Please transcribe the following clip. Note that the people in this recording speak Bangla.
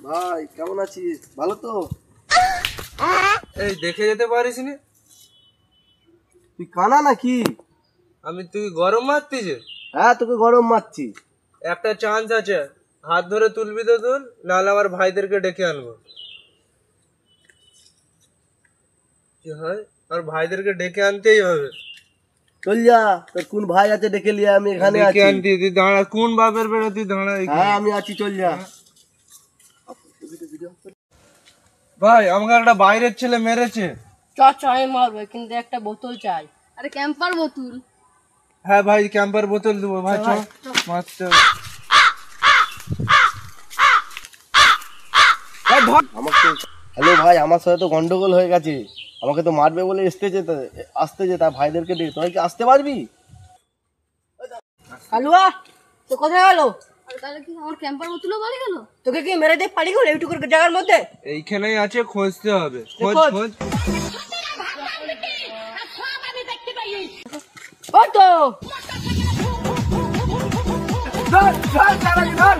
ভাই কেমন আছিস? ভালো তো? এই দেখে যেতে পারিস নি? তুই কানা নাকি? তুই গরম মারতিস? হ্যাঁ, তোকে গরম মারছি। একটা চান্স আছে, হাত ধরে তুলবি তো তুল, নাহলে আমার ভাইদেরকে ডেকে আনবো। কি হয়? আর ভাইদেরকে ডেকে আনতেই হবে। চল যা, তোর কোন ভাই আছে ডেকে লিয়ে, আমি এখানে ডেকে আছি। আনতি তুই দাঁড়া, কোন বাপের বেড়ে তুই দাঁড়া। হ্যাঁ আমি আছি, চল যা। ভাই আমাকে একটা বাইরের ছেলে মেরেছে। আমি মারবো, কিন্তু একটা বোতল চাই। আরে ক্যাম্পার বোতল। হ্যাঁ ভাই, ক্যাম্পার বোতল দেবো ভাই, চল মারতে হবে। আমাকে হ্যালো ভাই, আমার সাথে তো গন্ডগোল হয়ে গেছে, আমাকে তো মারবে বলে আসতে যে তার ভাইদেরকে ডেকে। তোরা কি আসতে পারবি? কালুয়া, তো কোথায় গেল? তাহলে কি আমার ক্যাম্পার বোতলও বাড়ি গেল? তোকে কি মেরে দিয়ে পালিয়ে গেল এইটুকুর জায়গার মধ্যে? এইখানেই আছে, খুঁজতে হবে। খোঁজ খোঁজ। খোঁজ। ওই তো ধর, ধর, ধর, ধর।